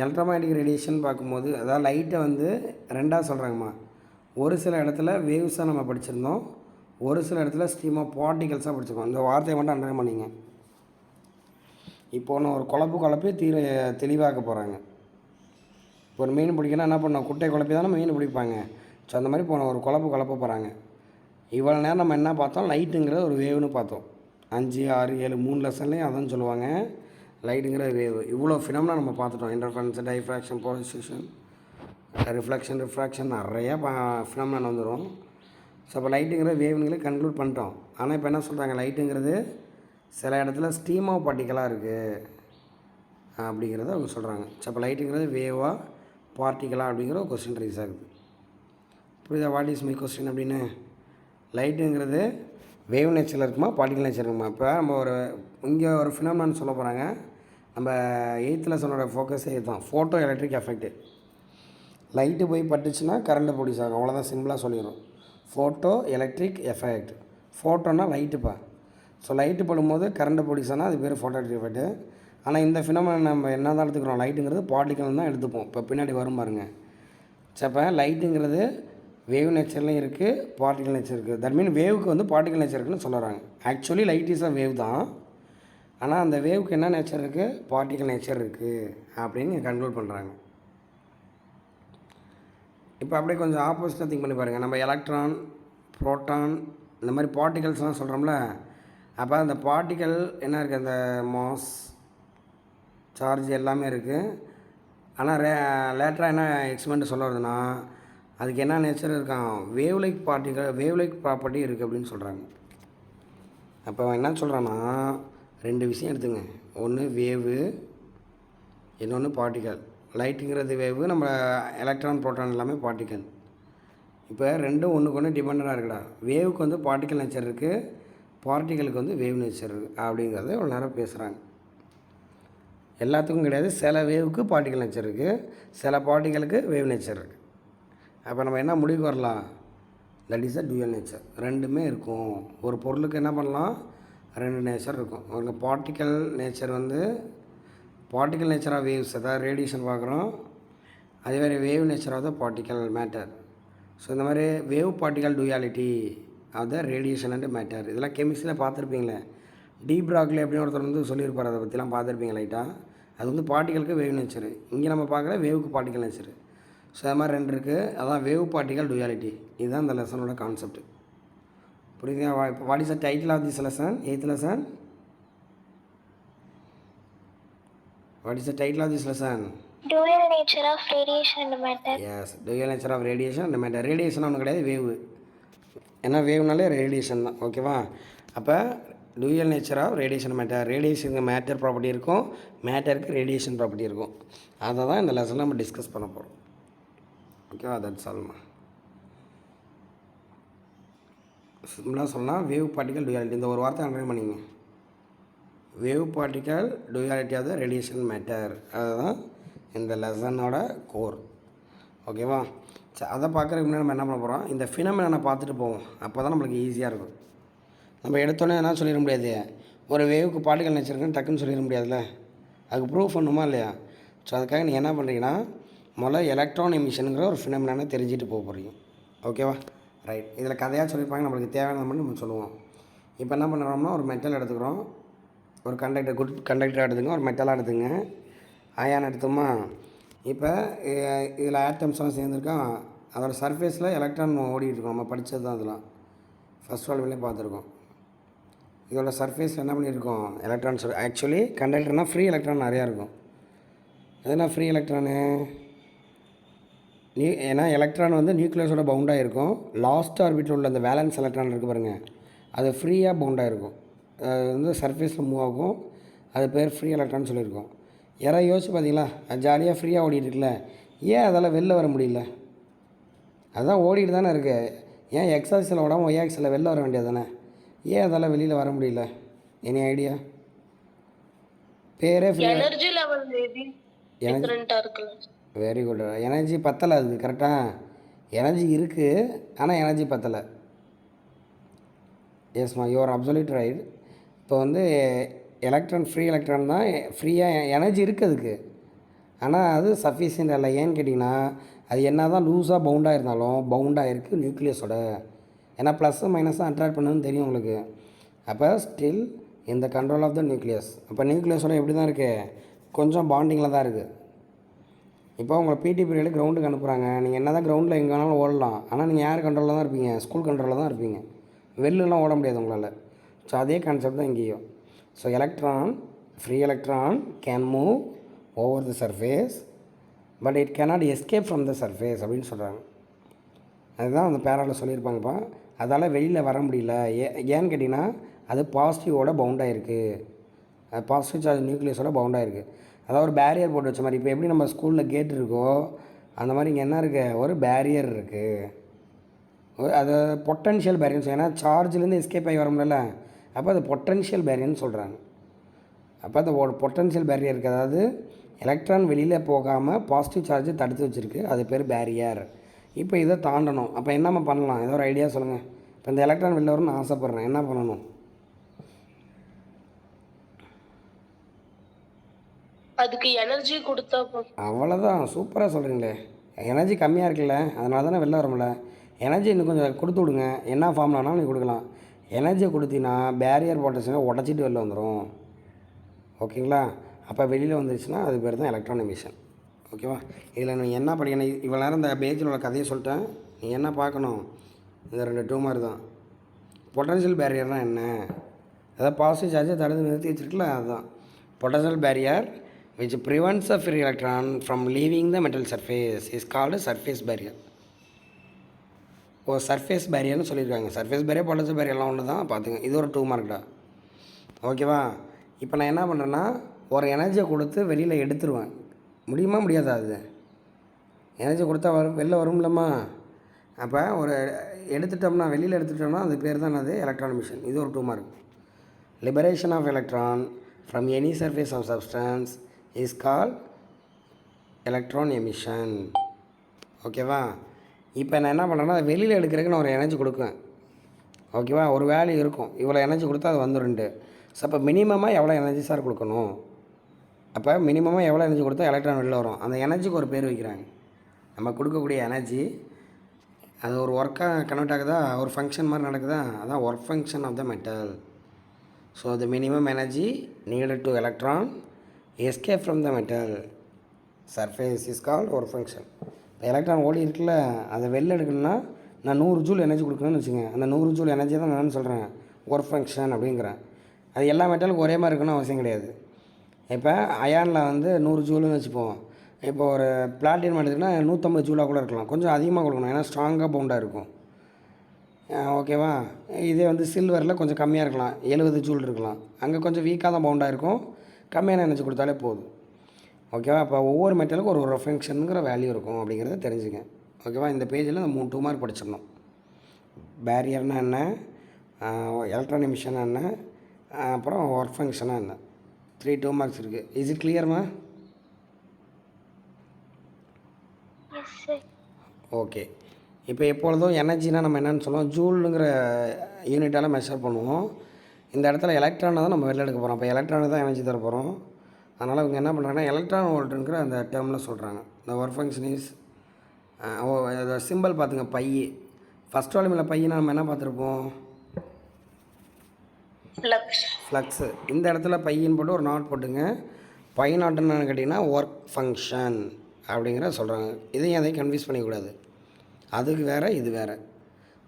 எலக்ட்ரோமேட்டிக் ரேடியேஷன் பார்க்கும்போது அதாவது லைட்டை வந்து ரெண்டாக சொல்கிறாங்கம்மா. ஒரு சில இடத்துல வேவ்ஸாக நம்ம படிச்சிருந்தோம், ஒரு சில இடத்துல ஸ்ட்ரீம் ஆஃப் பார்ட்டிகல்ஸாக படிச்சிருக்கோம். இந்த வார்த்தையை மட்டும் அண்டர்லைன் பண்ணிங்க. இப்போ ஒன்று ஒரு குழப்பி தெளிவாக்க போகிறாங்க. இப்போ ஒரு மீன் பிடிக்கணும் என்ன பண்ணோம், குட்டை குழப்பி தானே மீன் பிடிப்பாங்க. ஸோ அந்த மாதிரி போன ஒரு குழப்ப போகிறாங்க. இவ்வளோ நேரம் நம்ம என்ன பார்த்தோம், லைட்டுங்கிற ஒரு வேவ்னு பார்த்தோம். 5, 6, 7 3 லெசன்லேயும் அதான் சொல்லுவாங்க, லைட்டுங்கிற வேவ். இவ்வளோ ஃபினாமினா நம்ம பார்த்துட்டோம். இன்டர்ஃபரன்ஸ், டைஃப்ராக்ஷன், போலரைசேஷன், ரிஃப்ளெக்ஷன் நிறையா ஃபினாமினா வந்துடும். ஸோ அப்போ லைட்டுங்கிற வேவ்னுங்களே கன்க்ளூட் பண்ணிட்டோம். ஆனால் இப்போ என்ன சொல்கிறாங்க, லைட்டுங்கிறது சில இடத்துல ஸ்ட்ரீம் ஆஃப் பார்ட்டிக்கலாக இருக்குது அப்படிங்கிறத அவங்க சொல்கிறாங்க. ஸோ அப்போ லைட்டுங்கிறது வேவா பார்ட்டிக்கலாக அப்படிங்கிற ஒரு கொஸ்டின் ரைஸ் ஆகுது. புரியுதா? வாட் இஸ் மை கொஸ்டின் அப்படின்னு. லைட்டுங்கிறது வேவ் நேச்சரில் இருக்குமா, பார்ட்டிக்கல் நேச்சர் இருக்குமா? இப்போ நம்ம இங்கே ஒரு ஃபினாமினான்னு சொல்ல போகிறாங்க. நம்ம 8th லெசனோட ஃபோக்கஸே இதுதான், ஃபோட்டோ எலக்ட்ரிக் எஃபெக்ட்டு. லைட்டு போய் பட்டுச்சுன்னா கரண்ட்டு ப்ரொடியூஸ் ஆகும், அவ்வளோதான், சிம்பிளாக சொல்லிடும். Photo electric effect. ஃபோட்டோன்னா லைட்டுப்பா. ஸோ லைட்டு படும்போது கரண்ட்டு ப்ரொடியூஸ் ஆனால் அது பேர் ஃபோட்டோ எலக்ட்ரிக் எஃபெக்ட்டு. ஆனால் இந்த ஃபினாமினா நம்ம என்ன தான் எடுத்துக்கிறோம், லைட்டுங்கிறது பார்ட்டிக்கல் தான் எடுத்துப்போம். இப்போ பின்னாடி வரும் பாருங்க. சரி, இப்போ லைட்டுங்கிறது வேவ் நேச்சர்லையும் இருக்குது, பார்ட்டிக்கல் நேச்சர் இருக்குது. தட் மீன் வேவுக்கு வந்து பார்ட்டிக்கல் நேச்சர் இருக்குன்னு சொல்கிறாங்க. Actually light is a wave தான், ஆனால் அந்த வேவுக்கு என்ன நேச்சர் இருக்குது, பார்ட்டிக்கல் நேச்சர் இருக்குது அப்படின்னு கன்க்ளூட் பண்ணுறாங்க. இப்போ அப்படியே கொஞ்சம் ஆப்போசிட்டாக திங்க் பண்ணி பாருங்கள். நம்ம எலக்ட்ரான், ப்ரோட்டான், இந்த மாதிரி பார்ட்டிகல்ஸ்லாம் சொல்கிறோம்ல. அப்போ அந்த பார்ட்டிக்கல் என்ன இருக்குது, அந்த மாஸ், சார்ஜ் எல்லாமே இருக்குது. ஆனால் லேட்டராக என்ன எக்ஸ்பெரிமெண்ட் சொல்ல வருதுன்னா, அதுக்கு என்ன நேச்சர் இருக்கான், வேவ் லைக் ப்ராப்பர்ட்டி இருக்குது அப்படின்னு சொல்கிறாங்க. அப்போ என்ன சொல்கிறான்னா, 2 விஷயம் எடுத்துங்க. ஒன்று வேவு, இன்னொன்று பார்ட்டிக்கல். லைட்டுங்கிறது வேவு, நம்ம எலக்ட்ரான் ப்ரோட்டான் எல்லாமே பார்ட்டிக்கல். இப்போ ரெண்டும் ஒன்றுக்கு ஒன்று டிபெண்டாக இருக்குடா. வேவுக்கு வந்து பார்ட்டிக்கல் நேச்சர் இருக்குது, பார்ட்டிக்கலுக்கு வந்து வேவ் நேச்சர் இருக்குது அப்படிங்கிறத இவ்வளோ நேரம் பேசுகிறாங்க. எல்லாத்துக்கும் கிடையாது, சில வேவுக்கு பார்ட்டிக்கல் நேச்சர் இருக்குது, சில பார்ட்டிக்கலுக்கு வேவ் நேச்சர் இருக்குது. அப்போ நம்ம என்ன முடிவுக்கு வரலாம், that is a dual nature. ரெண்டுமே இருக்கும். ஒரு பொருளுக்கு என்ன பண்ணலாம், 2 நேச்சர் இருக்கும். ஒரு பார்ட்டிக்கல் நேச்சர் வந்து பார்ட்டிக்கல் நேச்சர் ஆஃப் வேவ்ஸ், அதாவது ரேடியேஷன் பார்க்குறோம். அதே மாதிரி wave nature of the particle matter. So இந்த மாதிரி wave particle duality of the radiation and matter, இதெல்லாம் கெமிஸ்ட்ரியில் பார்த்துருப்பீங்களே. டி பிராக்லி அப்படின்னு ஒருத்தர் வந்து சொல்லியிருப்பார், அதை பற்றிலாம் பார்த்துருப்பீங்க லைட்டாக. அது வந்து பார்ட்டிக்கலுக்கு வேவ் நேச்சரு, இங்கே நம்ம பார்க்குற வேவுக்கு பார்ட்டிக்கல் நேச்சரு. ஸோ அது மாதிரி 2 இருக்குது, அதான் வேவ் பார்ட்டிக்கல் டூயாலிட்டி. இதுதான் இந்த லெசனோட கான்செப்ட். புரியுதுங்க? What is the title of this lesson, 8th lesson? What is the title of this lesson? Dual nature of radiation and matter. Yes, dual nature of radiation and matter. Radiation ஒன்று கிடையாது, வேவு. ஏன்னா வேவ்னாலே ரேடியேஷன் தான். ஓகேவா? அப்போ dual nature of radiation matter. ரேடியேஷனுக்கு மேட்டர் ப்ராப்பர்ட்டி இருக்கும், மேட்டருக்கு ரேடியேஷன் ப்ராப்பர்ட்டி இருக்கும். அதை தான் இந்த லெசனில் நம்ம டிஸ்கஸ் பண்ண போகிறோம். ஓகேவா? தட்ஸ் ஆல்மா. சிம்பிளாக சொன்னால் வேவ் பார்ட்டிக்கல் டூயாலிட்டி, இந்த ஒரு வார்த்தை அண்டர்லைன் பண்ணிங்க. Wave particle duality of the radiation matter, அதுதான் இந்த லெசனோட கோர். ஓகேவா? சரி, அதை பார்க்குறதுக்கு முன்னாடி நம்ம என்ன பண்ண போகிறோம், இந்த ஃபினாமினா பார்த்துட்டு போவோம். அப்போ தான் நம்மளுக்கு ஈஸியாக இருக்கும். நம்ம எடுத்தோன்னே என்ன சொல்லிட முடியாது, ஒரு வேவுக்கு பார்ட்டிக்கல் நேச்சருக்குன்னு டக்குன்னு சொல்லிட முடியாதுல்ல, அதுக்கு ப்ரூஃப் பண்ணுமா இல்லையா? ஸோ அதுக்காக நீங்கள் என்ன பண்ணுறீங்கன்னா, முதல்ல எலக்ட்ரான் எமிஷனுங்கிற ஒரு ஃபினாமினானை தெரிஞ்சுட்டு போக போகிறீங்க. ஓகேவா? ரைட். இதில் கதையாக சொல்லியிருப்பாங்க, நம்மளுக்கு தேவையான மட்டும் நம்ம சொல்லுவோம். இப்போ என்ன பண்ணுறோம்னா, ஒரு மெட்டல் எடுத்துக்கிறோம், ஒரு கண்டக்டர், குட் கண்டக்டராக எடுத்துங்க, ஒரு மெட்டலாக எடுத்துங்க, அயான் எடுத்தோமா. இப்போ இதில் ஆட்டம்ஸ்லாம் சேர்ந்துருக்கோம், அதோட சர்ஃபேஸில் எலக்ட்ரான் ஓடிட்டு இருக்கோம். நம்ம படித்தது தான் அதெல்லாம் ஃபஸ்ட் வால்விலே பார்த்துருக்கோம். இதோட சர்ஃபேஸ் என்ன பண்ணியிருக்கோம், எலக்ட்ரான்ஸ். ஆக்சுவலி கண்டக்டர்னால் ஃப்ரீ எலக்ட்ரான் நிறையா இருக்கும். எதுனா ஃப்ரீ எலக்ட்ரானு ஏன்னா எலக்ட்ரான் வந்து நியூக்ளியஸோட பவுண்டாக இருக்கும். லாஸ்ட் ஆர்பிட்டில் உள்ள அந்த வேலன்ஸ் எலக்ட்ரான் இருக்குது பாருங்கள், அது ஃப்ரீயாக பவுண்டாக இருக்கும். அது வந்து சர்ஃபேஸில் மூவ் ஆகும், அது பேர் ஃப்ரீ எலக்ட்ரான் சொல்லியிருக்கோம். யாராவது யோசிச்சு பார்த்தீங்களா, அது ஜாலியாக ஃப்ரீயாக ஓடிட்டு இருக்குல்ல, ஏன் அதெல்லாம் வெளில வர முடியல? அதுதான் ஓடிட்டு தானே இருக்குது. ஏன் எக்ஸ் ஆக்சில் ஓடாமல் ஒய் ஆக்சில் வெளில வர வேண்டியது தானே, ஏன் அதெல்லாம் வெளியில் வர முடியல? Any idea? பேரே ஃப்ரீ. எனர்ஜி லெவல் மேபி டிஃபரண்டா இருக்குல்ல. Very good. எனர்ஜி பத்தலை, அதுக்கு கரெக்டாக எனர்ஜி இருக்குது, ஆனால் எனர்ஜி பத்தலை. எஸ்மா, யுவர் அப்சல்யூட் ரைட். இப்போ வந்து எலக்ட்ரான் ஃப்ரீ எலக்ட்ரான் தான், ஃப்ரீயாக எனர்ஜி இருக்குது அதுக்கு, ஆனால் அது சஃபிஷியன்ட் இல்லை. ஏன்னு கேட்டிங்கன்னா, அது என்ன தான் லூஸாக பவுண்டாக இருந்தாலும் பவுண்டாக இருக்குது நியூக்ளியஸோட. ஏன்னா ப்ளஸ்ஸு மைனஸாக அட்ராக்ட் பண்ணுன்னு தெரியும் உங்களுக்கு. அப்போ ஸ்டில் இந்த கண்ட்ரோல் ஆஃப் த நியூக்ளியஸ். அப்போ நியூக்ளியஸோட எப்படி தான் இருக்குது, கொஞ்சம் பாண்டிங்கில் தான் இருக்குது. இப்போ உங்களை பிடி பீரியடு கிரவுண்டுக்கு அனுப்புகிறாங்க, நீங்கள் என்ன தான் கிரவுண்டில் எங்கே வேணாலும் ஓடலாம், ஆனால் நீங்கள் யார் கண்ட்ரோலில் தான் இருப்பீங்க, ஸ்கூல் கண்ட்ரோலில் தான் இருப்பீங்க, வெளிலலாம் ஓட முடியாது உங்களால். ஸோ அதே கான்செப்ட் தான் இங்கேயும். So electron, free electron can move over the surface, but it cannot escape from the surface அப்படின்னு சொல்கிறாங்க. அதுதான் அந்த பேராவில் சொல்லியிருப்பாங்கப்பா. அதால் வெளியில் வர முடியல. ஏன்னு கேட்டிங்கன்னா, அது பாசிட்டிவோட பவுண்டாக இருக்குது, பாசிட்டிவ் சார்ஜ் நியூக்ளியஸோட பவுண்டாக இருக்குது. அதாவது ஒரு பேரியர் போட்டு வச்ச மாதிரி. இப்போ எப்படி நம்ம ஸ்கூலில் கேட் இருக்கோ அந்த மாதிரி இங்கே என்ன இருக்குது, ஒரு பேரியர் இருக்குது. அது பொட்டன்ஷியல் பேரியர்னு, ஏன்னா சார்ஜ்லேருந்து எஸ்கேப் ஆகி வர முடியல, அப்போ அது பொட்டன்ஷியல் பேரியர்னு சொல்கிறாங்க. அப்போ அந்த பொட்டன்ஷியல் பேரியர் இருக்குது, அதாவது எலக்ட்ரான் வெளியில் போகாமல் பாசிட்டிவ் சார்ஜ் தடுத்து வச்சுருக்கு, அது பேர் பேரியர். இப்போ இதை தாண்டணும். அப்போ என்னம்மா பண்ணலாம், ஏதோ ஒரு ஐடியா சொல்லுங்கள். இப்போ இந்த எலக்ட்ரான் வெளில வரும்னு ஆசைப்பட்றேன், என்ன பண்ணணும்? அதுக்கு எனர்ஜி கொடுத்தா அவ்வளோதான். சூப்பராக சொல்கிறீங்களே. எனர்ஜி கம்மியாக இருக்குல்ல, அதனால தானே வெளில வரமுடில. எனர்ஜி இன்னும் கொஞ்சம் கொடுத்து விடுங்க, என்ன ஃபார்ம்லானாலும் நீங்கள் கொடுக்கலாம். எனர்ஜியை கொடுத்தீங்கன்னா பேரியர் போட்டுச்சுன்னா உடச்சிட்டு வெளில வந்துடும். ஓகேங்களா? அப்போ வெளியில் வந்துருச்சுன்னா அது பேர் தான் எலக்ட்ரான் எமிஷன். ஓகேவா? இதில் நீ என்ன படிக்கணும், இவ்வளோ நேரம் இந்த பேஜில் உள்ள கதையை சொல்லிட்டேன். நீ என்ன பார்க்கணும், இந்த 2 டூமர் தான். பொட்டன்ஷியல் பேரியர்னால் என்ன, அதாவது பாசிட்டிவ் சார்ஜை தடுத்து நிறுத்தி வச்சுருக்குல்ல, அதுதான் potential barrier which prevents a free electron from leaving the metal surface is called a surface barrier. Surface பேரியர்னு சொல்லியிருக்காங்க. சர்ஃபேஸ் பேரியர் பொட்டன்ஷியல் பேரியர்லாம் ஒன்று தான், பார்த்துங்க. இது ஒரு 2 மார்க்டா. ஓகேவா? இப்போ நான் என்ன பண்ணுறேன்னா, ஒரு எனர்ஜியை கொடுத்து வெளியில் எடுத்துருவேன். முடியுமா முடியாதா? அது எனர்ஜி கொடுத்தா வெளில வரும்லம்மா. அப்போ ஒரு எடுத்துட்டோம்னா, வெளியில் எடுத்துட்டோம்னா அது பேர் தான் அது எலக்ட்ரான் எமிஷன். இது ஒரு 2 mark. Liberation of electron from any surface of substance is call electron emission. ஓகேவா? இப்போ நான் என்ன பண்ணுறேன்னா, அதை வெளியில் எடுக்கிறதுக்கு நான் ஒரு எனர்ஜி கொடுக்குவேன். ஓகேவா? ஒரு வேல்யூ இருக்கும், இவ்வளோ எனர்ஜி கொடுத்தா அது வந்துருண்டு. ஸோ அப்போ மினிமமாக எவ்வளோ எனர்ஜி சார் கொடுக்கணும், அப்போ மினிமமாக எவ்வளோ எனர்ஜி கொடுத்தா எலக்ட்ரான் வெளில வரும், அந்த எனர்ஜிக்கு ஒரு பேர் வைக்கிறாங்க. நம்ம கொடுக்கக்கூடிய எனர்ஜி அது ஒரு ஒர்க்காக கன்வெர்ட் ஆகுதா, ஒரு ஃபங்க்ஷன் மாதிரி நடக்குதா, அதான் work function of the metal. So the minimum energy needed to electron escape from the metal surface is called work function. இப்போ எலக்ட்ரான் ஓடி இருக்குல்ல, அதை வெளில எடுக்கணும்னா நான் 100 ஜூல் எனர்ஜி கொடுக்கணும்னு வச்சுங்க. அந்த 100 ஜூல் எனர்ஜி தான் நான் சொல்கிறேன் ஒர்க் ஃபங்க்ஷன் அப்படிங்கிறேன். அது எல்லா மெட்டலுக்கும் ஒரே மாதிரி இருக்கணும்னு அவசியம் கிடையாது. இப்போ அயானில் வந்து 100 ஜூலுன்னு வச்சுப்போம். இப்போ ஒரு பிளாட்டினம் எடுத்துக்கிட்டால் 150 ஜூலாக கூட இருக்கலாம், கொஞ்சம் அதிகமாக கொடுக்கணும், ஏன்னா ஸ்ட்ராங்காக பவுண்டாக இருக்கும். ஓகேவா? இதே வந்து சில்வரில் கொஞ்சம் கம்மியாக இருக்கலாம், 70 ஜூல் இருக்கலாம். அங்கே கொஞ்சம் வீக்காக தான் பவுண்டாக இருக்கும், கம்மியான எனர்ஜி கொடுத்தாலே போதும். ஓகேவா? அப்போ ஒவ்வொரு மெட்டலுக்கும் ஒரு ஒரு ஃபங்க்ஷனுங்கிற வேல்யூ இருக்கும் அப்படிங்கிறத தெரிஞ்சுங்க. ஓகேவா? இந்த பேஜில் இந்த 3 2 மார்க் படிச்சிடணும். பேரியர்னால் என்ன, எலக்ட்ரான் எமிஷன் என்ன, அப்புறம் ஒர்க் ஃபங்க்ஷனாக என்ன, 3 2 மார்க்ஸ் இருக்குது. இஸ் இட் கிளியர்மா? Yes, sir. ஓகே. இப்போ எப்பொழுதும் எனர்ஜினா நம்ம என்னென்னு சொல்லுவோம், ஜூலுங்கிற யூனிட்டால் மெஷர் பண்ணுவோம். இந்த இடத்துல எலக்ட்ரானை தான் நம்ம வெளில எடுக்க போகிறோம். அப்போ எலக்ட்ரானுக்கு தான் எனர்ஜி தர போகிறோம். அதனால் இவங்க என்ன பண்ணுறாங்கன்னா எலக்ட்ரான் வோல்ட்டுங்கிற அந்த டேர்மில் சொல்கிறாங்க. இந்த ஒர்க் ஃபங்க்ஷன் இஸ் சிம்பிள் பார்த்துங்க, பை. ஃபஸ்ட் வால்யூமில் பையனா நம்ம என்ன பார்த்துருப்போம், ஃப்ளக்ஸு. இந்த இடத்துல பையன் போட்டு ஒரு நாட் போட்டுங்க. பை நாட்டுன்னு கேட்டிங்கன்னா ஒர்க் ஃபங்க்ஷன் அப்படிங்கிற சொல்கிறாங்க. இதையும் அதையும் கன்ஃபியூஸ் பண்ணிக்கூடாது, அதுக்கு வேறு இது வேறு.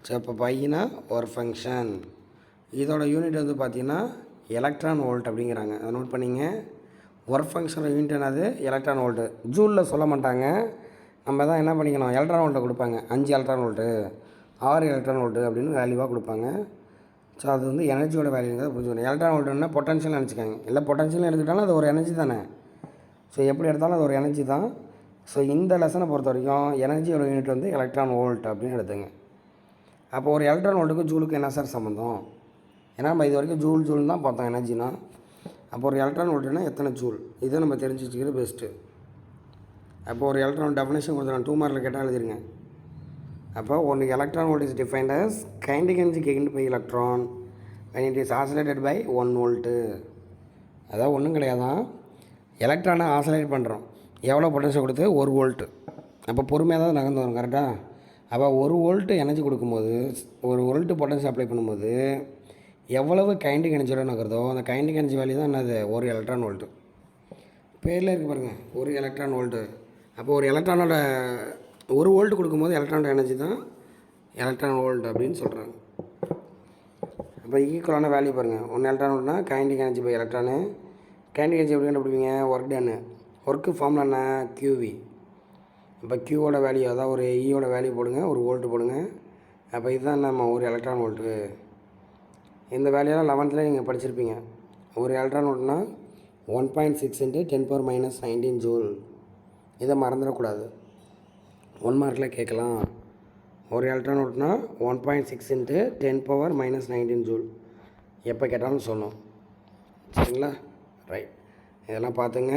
ஸோ இப்போ பையனா ஒர்க் ஃபங்க்ஷன், இதோட யூனிட் வந்து பார்த்திங்கன்னா எலக்ட்ரான் வோல்ட் அப்படிங்கிறாங்க. அதை நோட் பண்ணிங்க. ஒர்க் ஃபங்க்ஷனோட யூனிட் என்னது, எலக்ட்ரான் வோல்ட்டு. ஜூலில் சொல்ல மாட்டாங்க, நம்ம தான் என்ன பண்ணிக்கணும், எலக்ட்ரான் வோல்ட்டை கொடுப்பாங்க. 5 எலக்ட்ரான் வோல்ட்டு, 6 எலக்ட்ரான் வோல்ட்டு அப்படின்னு வேல்யூவாக கொடுப்பாங்க. ஸோ அது வந்து எனர்ஜியோட வேல்யூங்கிறத புரிஞ்சுக்கணும். எலக்ட்ரான் வோல்ட்டுன்னா பொட்டன்ஷியல் நினச்சிக்காங்க, இல்லை பொட்டன்ஷியல் எடுத்துக்கிட்டாலும் அது ஒரு எனர்ஜி தானே. ஸோ எப்படி எடுத்தாலும் அது ஒரு எனர்ஜி தான். ஸோ இந்த லெசனை பொறுத்த வரைக்கும் எனர்ஜியோட யூனிட் வந்து எலக்ட்ரான் வோல்ட் அப்படின்னு எடுத்துங்க. அப்போ ஒரு எலக்ட்ரான் வோல்ட்டுக்கு ஜூலுக்கு என்ன சார் சம்மந்தம்? ஏன்னா நம்ம இது வரைக்கும் ஜூல் தான் பார்த்தோம் எனர்ஜினா. அப்போ ஒரு எலக்ட்ரான் வோல்ட்டுனா எத்தனை ஜூல், இதை நம்ம தெரிஞ்சு வச்சுக்கிறது பெஸ்ட்டு. அப்போ ஒரு எலக்ட்ரான் டெஃபினேஷன் கொடுத்துருவோம், 2 மார்க்கில் கேட்டால் எழுதிருங்க. அப்போ ஒன்று electron volt is defined as kinetic energy gained by electron when it is oscillated by 1 volt. அதாவது ஒன்றும் கிடையாதான், எலக்ட்ரானை ஆசோலேட் பண்ணுறோம், எவ்வளோ பொட்டன்ஷியல் கொடுத்து 1 வோல்ட்டு. அப்போ பொறுமையாக தான் நகர்ந்து வரும், கரெக்டாக? அப்போ 1 வோல்ட்டு எனர்ஜி கொடுக்கும்போது, 1 வோல்ட்டு பொட்டன்ஷியல் அப்ளை பண்ணும்போது எவ்வளவு கைண்டிக் எனர்ஜியோட நகருதோ அந்த கைண்டிக் எனர்ஜி வேல்யூ தான் என்னது, 1 எலக்ட்ரான் வோல்ட்டு. பேரில் இருக்குது பாருங்கள், 1 எலக்ட்ரான் வோல்ட்டு. அப்போ ஒரு எலக்ட்ரானோட 1 வோல்ட் கொடுக்கும்போது எலக்ட்ரானோட எனர்ஜி தான் எலக்ட்ரான் வோல்ட் அப்படின்னு சொல்கிறாங்க. அப்போ ஈக்குவலான வேல்யூ பாருங்கள், 1 எலக்ட்ரான் வோல்ட்னா kinetic energy by electron. Kinetic energy எப்படி கண்டுபிடிப்பீங்க, ஒர்க் டன்னு. ஒர்க்கு ஃபார்முலா என்ன, கியூவி. இப்போ கியூவோட வேல்யூ, அதாவது ஒரு ஈயோட வேல்யூ போடுங்க, 1 வோல்ட்டு போடுங்க. அப்போ இதுதான் நம்ம 1 எலக்ட்ரான் வோல்ட்டு. இந்த வேல்யூலாம் 11th நீங்கள் படிச்சிருப்பீங்க. 1 எலக்ட்ரான் வோல்ட்னா 1.6 × 10⁻−19 ஜூல். இதை மறந்துடக்கூடாது, 1 மார்க்கில் கேட்கலாம். 1 எலக்ட்ரான் வோல்ட்னா 1.6 × 10⁻−19 ஜூல். எப்போ கேட்டாலும் சொல்லணும், சரிங்களா? ரைட், இதெல்லாம் பார்த்துங்க.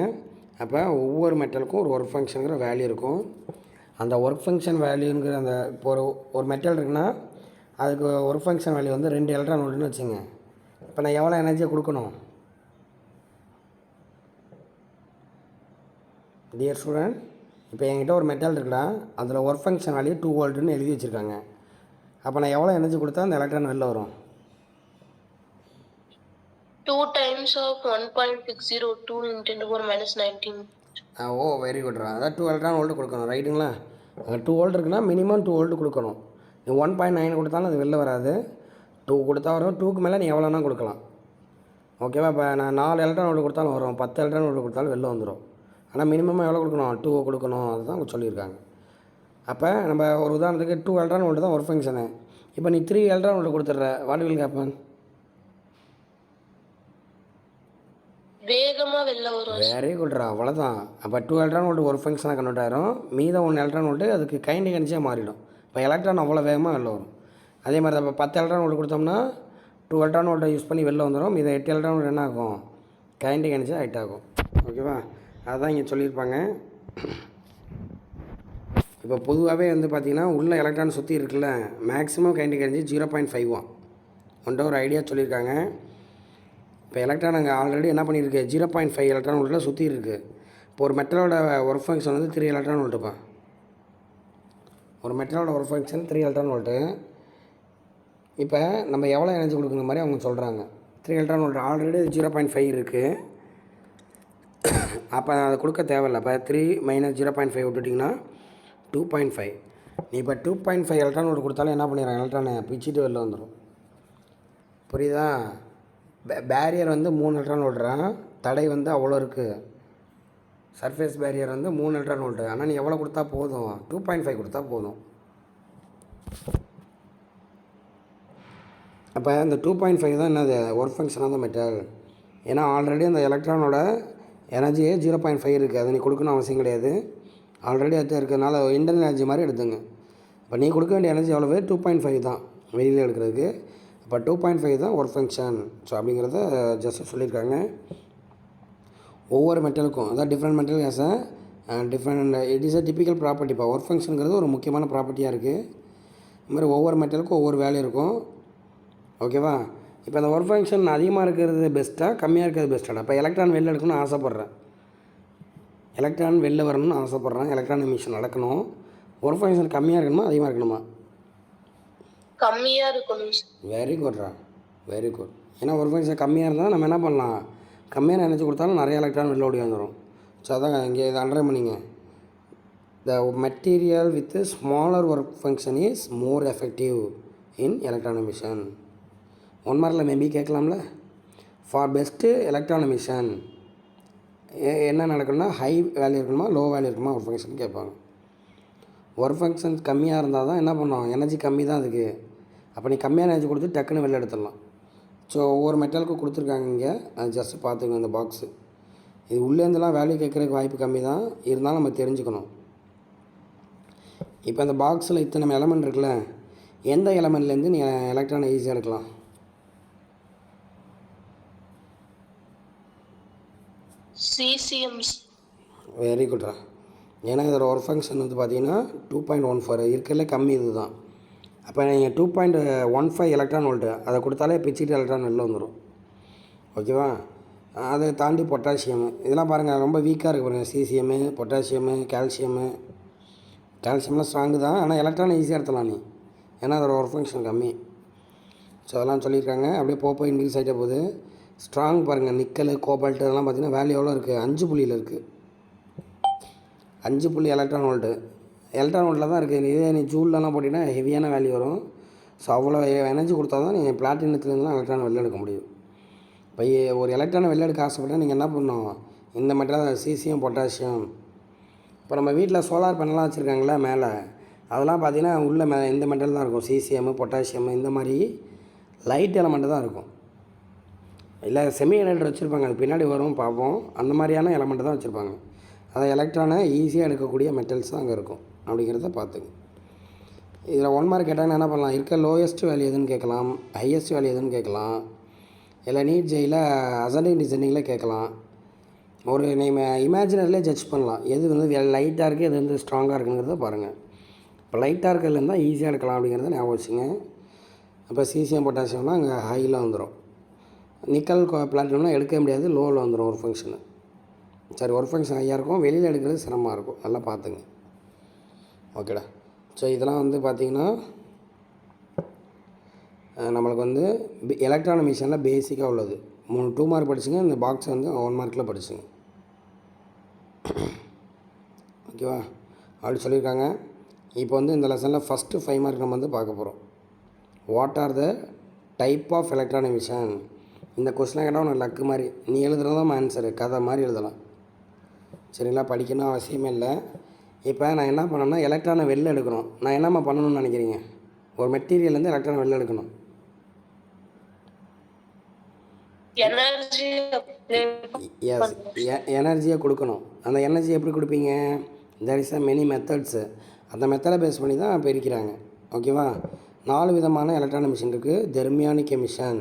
அப்போ ஒவ்வொரு மெட்டலுக்கும் ஒரு ஒர்க் ஃபங்க்ஷனுங்கிற வேல்யூ இருக்கும். அந்த ஒர்க் ஃபங்க்ஷன் வேல்யூங்கிற அந்த இப்போ ஒரு மெட்டல் இருக்குன்னா அதுக்கு ஒர்க் ஃபங்க்ஷன் வேல்யூ வந்து 2 எலக்ட்ரான் வோல்ட்னு வச்சுங்க. இப்போ நான் எவ்வளோ எனர்ஜியை கொடுக்கணும், டியர் ஸ்டூடெண்ட்? இப்போ என்கிட்ட ஒரு மெட்டல் இருக்குடா, அதில் ஒர்க் ஃபங்க்ஷன் வேல்யூ 2 வோல்ட்டுன்னு எழுதி வச்சுருக்காங்க. அப்போ நான் எவ்வளோ எனர்ஜி கொடுத்தா அந்த எலக்ட்ரான் வெளில வரும்? 2 times of 1.602 × 10⁻19. ஓ வெரி குட்ரா. அதான் 2 எலக்ட்ரான் வோல்ட்டு கொடுக்கணும், ரைட்டுங்களா? அங்கே 2 வோல்ட் இருக்குன்னா மினிமம் 2 வோல்ட்டு கொடுக்கணும். நீ 1.9 கொடுத்தாலும் அது வெளில வராது, 2 கொடுத்தா வரும். 2க்கு மேலே நீ எவ்வளோனா கொடுக்கலாம், ஓகேவா? இப்போ நான் 4 எலக்ட்ரான் வோல்ட் கொடுத்தாலும் வரும், 10 எலக்ட்ரான் வோல்ட் கொடுத்தாலும் வெளில வந்துடும். ஆனால் மினிமமாக எவ்வளோ கொடுக்கணும், 2 கொடுக்கணும், அதுதான் அவங்க சொல்லியிருக்காங்க. அப்போ நம்ம ஒரு உதாரணத்துக்கு 2 எலக்ட்ரான் வோல்ட் தான் ஒர்க் ஃபங்க்ஷனு. இப்போ நீ 3 எலக்ட்ரான் வோல்ட் கொடுத்துட்ற, வாட் வில் ஹேப்பன்? வேகமாக வெளில வரும். வெரி குட்ரா, அவ்வளோதான். அப்போ 2 எலக்ட்ரான் வோல்ட் ஒரு ஃபங்க்ஷனாக கன்வெர்ட் ஆயிரும், மீதம் 1 எலக்ட்ரான் வோல்ட்டு அதுக்கு கைண்டிக் எனர்ஜியாக மாறிடும். இப்போ எலக்ட்ரான் அவ்வளோ வேகமாக வெளில வரும். அதே மாதிரி தான் இப்போ 10 எலக்ட்ரான் வோல்ட் கொடுத்தோம்னா 2 எலக்ட்ரான் வோல்ட்டை யூஸ் பண்ணி வெளில வந்துடும், மீதம் 8 எலக்ட்ரான் வோல்ட் என்ன ஆகும், கைண்டிக் எனர்ஜி ஹைட் ஆகும். ஓகேவா? அதுதான் இங்கே சொல்லியிருப்பாங்க. இப்போ பொதுவாகவே வந்து பார்த்திங்கன்னா உள்ள எலக்ட்ரான் சுற்றி இருக்குல்ல, மேக்ஸிமம் கைண்டிக் எனர்ஜி 0.51 ஒன்றை ஒரு ஐடியா சொல்லியிருக்காங்க. இப்போ எலக்ட்ரான் அங்கே ஆல்ரெடி என்ன பண்ணியிருக்கு, 0.5 எலக்ட்ரான் வோல்ட்டில் சுற்றி இருக்குது. இப்போ ஒரு மெட்டலோட ஒர்க் ஃபங்க்ஷன் வந்து 3 எலக்ட்ரான் வோல்ட்டுப்பா. ஒரு மெட்டலோட ஒர்க் ஃபங்க்ஷன் 3 எலக்ட்ரான் வோல்ட்டு. இப்போ நம்ம எவ்வளோ எனர்ஜி கொடுக்குற மாதிரி அவங்க சொல்கிறாங்க. 3 எலக்ட்ரான் வோல்ட் ஆல்ரெடி 0.5 இருக்குது. அப்போ அதை கொடுக்க தேவையில்லை. அப்போ 3 - 0.5 விட்டுட்டிங்கன்னா 2.5. நீ இப்போ 2.5 எலக்ட்ரான் வோல்ட் கொடுத்தாலும் என்ன பண்ணிடுறான், எலக்ட்ரானை பிச்சுட்டு வெளில வந்துடும். புரியுதா? பேரியர் வந்து 3 எலக்ட்ரான் வோல்ட்றான், தடை வந்து அவ்வளோ இருக்குது. சர்ஃபேஸ் பேரியர் வந்து 3 எலக்ட்ரான் வோல்ட்டு. ஆனால் நீ எவ்வளோ கொடுத்தா போதும், 2.5 கொடுத்தா போதும். அப்போ இந்த 2.5 தான் என்னது work function of the metal. ஏன்னா ஆல்ரெடி அந்த எலக்ட்ரானோட எனர்ஜியே 0.5 இருக்குது. அது நீ கொடுக்கணும் அவசியம் கிடையாது. ஆல்ரெடி அது இருக்கிறதுனால இன்டர்னல் எனர்ஜி மாதிரி எடுத்துங்க. இப்போ நீ கொடுக்க வேண்டிய எனர்ஜி எவ்வளவு? 2.5 தான் வெளியில் எடுக்கிறதுக்கு. இப்போ 2.5 தான் ஒர்க் ஃபங்க்ஷன். ஸோ அப்படிங்கிறத ஜஸ்ட் சொல்லியிருக்காங்க. ஒவ்வொரு மெட்டலுக்கும் அதான் different metal has a different it is a typical property. இப்போ ஒர்க் ஃபங்க்ஷனுங்கிறது ஒரு முக்கியமான ப்ராப்பர்ட்டியாக இருக்குது. இது மாதிரி ஒவ்வொரு மெட்டலுக்கும் ஒவ்வொரு வேல்யூ இருக்கும். ஓகேவா? இப்போ அந்த ஒர்க் ஃபங்க்ஷன் அதிகமாக இருக்கிறது பெஸ்ட்டாக கம்மியாக இருக்கிறது பெஸ்ட்டாக? இப்போ எலக்ட்ரான் வெளில எடுக்கணும்னு ஆசைப்பட்றேன், எலக்ட்ரான் வெளில வரணும்னு ஆசைப்பட்றேன், எலக்ட்ரான் எமிஷன் நடக்கணும். ஒர்க் ஃபங்க்ஷன் கம்மியாக இருக்கணுமா அதிகமாக இருக்கணுமா? கம்மியா இருக்கணும் sir. வெரி குட்ரா, வெரி குட். ஏன்னா ஒர்க் ஃபங்க்ஷன் கம்மியாக இருந்தால் நம்ம என்ன பண்ணலாம், கம்மியான எனர்ஜி கொடுத்தாலும் நிறைய எலக்ட்ரான் வெளில ஓடி வந்துடும். ஸோ அதான் இங்கே இதை அண்டர்லைன் பண்ணிங்க. The material with smaller work function is more effective in electron emission. One மார்க்கில் மேபி கேட்கலாம்ல. ஃபார் பெஸ்ட்டு எலக்ட்ரான் எமிஷன் என்ன நடக்கணும்னா ஹை வேல்யூ இருக்கணுமா லோ வேல்யூ இருக்கணுமா ஒர்க் ஃபங்க்ஷன் கேட்பாங்க. ஒர்க் ஃபங்க்ஷன் கம்மியாக இருந்தால் தான் என்ன பண்ணோம், எனர்ஜி கம்மி தான் அதுக்கு. அப்போ நீ கம்மியான எனர்ஜி கொடுத்து டக்குன்னு வெளில எடுத்துடலாம். ஸோ ஒவ்வொரு மெட்டலுக்கும் கொடுத்துருக்காங்க இங்கே, அது ஜஸ்ட்டு பார்த்துக்கணும் இந்த பாக்ஸு. இது உள்ளேருந்துலாம் வேல்யூ கேட்குறதுக்கு வாய்ப்பு கம்மி தான், இருந்தாலும் நம்ம தெரிஞ்சுக்கணும். இப்போ இந்த பாக்ஸில் இத்தனை எலமெண்ட் இருக்குல்ல, எந்த எலமெண்ட்லேருந்து நீ எலக்ட்ரானை ஈஸியாக எடுக்கலாம்? CCMs. வெரி குட்ரா. ஏன்னா இதோட ஒர்க் ஃபங்க்ஷன் வந்து பார்த்தீங்கன்னா 2.14 இருக்கிறதுல கம்மி இது தான். அப்போ நீங்கள் 2.15 எலக்ட்ரான் வோல்ட்டு அதை கொடுத்தாலே பிச்சுட்டு எலக்ட்ரான் வெளில வந்துடும். ஓகேவா? அதை தாண்டி பொட்டாசியம் இதெல்லாம் பாருங்கள் ரொம்ப வீக்காக இருக்குது பாருங்கள். சிசிஎம்மு, பொட்டாசியமு, கால்சியம்லாம் ஸ்ட்ராங்கு தான், ஆனால் எலக்ட்ரான் ஈஸியாக எடுத்துடலாம் நீ, ஏன்னா அதோட ஒர்க் ஃபங்க்ஷன் கம்மி. ஸோ அதெல்லாம் சொல்லியிருக்காங்க. அப்படியே போக இன்க்ரீஸ் ஆகிட்ட போகுது. ஸ்ட்ராங் பாருங்கள், நிக்கல், கோபால்ட்டு அதெல்லாம் பார்த்திங்கன்னா வேல்யூ எவ்வளோ இருக்குது, 5 புள்ளியில் இருக்குது. 5 புள்ளி எலக்ட்ரான் வோல்ட்டு தான் இருக்குது. இதே நீ ஜூல்லலாம் போட்டிங்கன்னா ஹெவியான வேல்யூ வரும். ஸோ அவ்வளோ எனர்ஜி கொடுத்தா தான் நீங்கள் பிளாட்டினத்துலேருந்துலாம் எலக்ட்ரான் வெளில எடுக்க முடியும். இப்போ ஒரு எலக்ட்ரானை வெளில எடுக்க ஆசைப்பட்டால் நீங்கள் என்ன பண்ணணும், இந்த மெட்டல் சிசியம், பொட்டாசியம். இப்போ நம்ம வீட்டில் சோலார் பேனல்லாம் வச்சுருக்காங்களா மேலே, அதெல்லாம் பார்த்திங்கன்னா உள்ளே இந்த மெட்டல் தான் இருக்கும். சிசிஎம்மு, பொட்டாசியம் இந்த மாதிரி லைட் எலமெண்ட்டு தான் இருக்கும். இல்லை செமி கண்டக்டர் வச்சுருப்பாங்க, அது பின்னாடி வரும் பார்ப்போம். அந்த மாதிரியான எலமெண்ட்டு தான் வச்சுருப்பாங்க. அதை எலக்ட்ரானை ஈஸியாக எடுக்கக்கூடிய மெட்டல்ஸ் தான் அங்கே இருக்கும். அப்படிங்கிறத பார்த்துங்க. இதில் 1 மார்க் கேட்டாங்கன்னா என்ன பண்ணலாம், இருக்க லோயஸ்ட் வேல்யூ எதுன்னு கேட்கலாம், ஹையஸ்ட் வேல்யூ எதுன்னு கேட்கலாம், இல்லை நீட் ஜெயில் அசண்டிங் டிசைனிங்கில் கேட்கலாம். ஒரு நீங்கள் இமேஜினரிலே ஜட்ஜ் பண்ணலாம், எது வந்து லைட்டாக இருக்குது எது வந்து ஸ்ட்ராங்காக இருக்குங்கிறத பாருங்கள். இப்போ லைட்டாக இருக்கிறதுலேருந்து தான் ஈஸியாக எடுக்கலாம் அப்படிங்கிறத ஞாபகம் வச்சுங்க. இப்போ சிசிஎம், பொட்டாசியம்னா அங்கே ஹையில் வந்துடும். நிக்கல், பிளாட்டினம்னா எடுக்க முடியாது, லோவில் வந்துடும் ஒர்க் ஃபங்க்ஷனு. சரி, ஒர்க் ஃபங்க்ஷன் ஹையாக இருக்கும், வெளியில் எடுக்கிறது சிரமமாக இருக்கும், நல்லா பார்த்துங்க. ஓகேடா. ஸோ இதெல்லாம் வந்து பார்த்திங்கன்னா நம்மளுக்கு வந்து எலக்ட்ரான் எமிஷனில் பேசிக்காக உள்ளது. 2 மார்க் படிச்சுங்க, இந்த பாக்ஸ் வந்து 1 மார்க்கில் படிச்சுங்க. ஓகேவா? அப்படி சொல்லியிருக்காங்க. இப்போ வந்து இந்த லெசனில் ஃபஸ்ட்டு 5 மார்க் நம்ம வந்து பார்க்க போகிறோம். What are the type of electron emission? இந்த கொஸ்டினை கேட்டால் உனக்கு லக்கு மாதிரி, நீ எழுதுறதான் ஆன்சரு, கதை மாதிரி எழுதலாம். சரிங்களா? படிக்கணும் அவசியமே இல்லை. இப்போ நான் என்ன பண்ணேன்னா எலக்ட்ரானை வெளில எடுக்கணும். நான் என்னம்மா பண்ணணும்னு நினைக்கிறீங்க? ஒரு மெட்டீரியல்லேருந்து எலக்ட்ரானை வெளில எடுக்கணும். எஸ், எனர்ஜியை கொடுக்கணும். அந்த எனர்ஜி எப்படி கொடுப்பீங்க? There is a many methods. அந்த மெத்தடை பேஸ் பண்ணி தான் பிரிக்கிறாங்க. ஓகேவா? 4 விதமான எலக்ட்ரான் எமிஷன் இருக்குது. தெர்மியானிக் எமிஷன்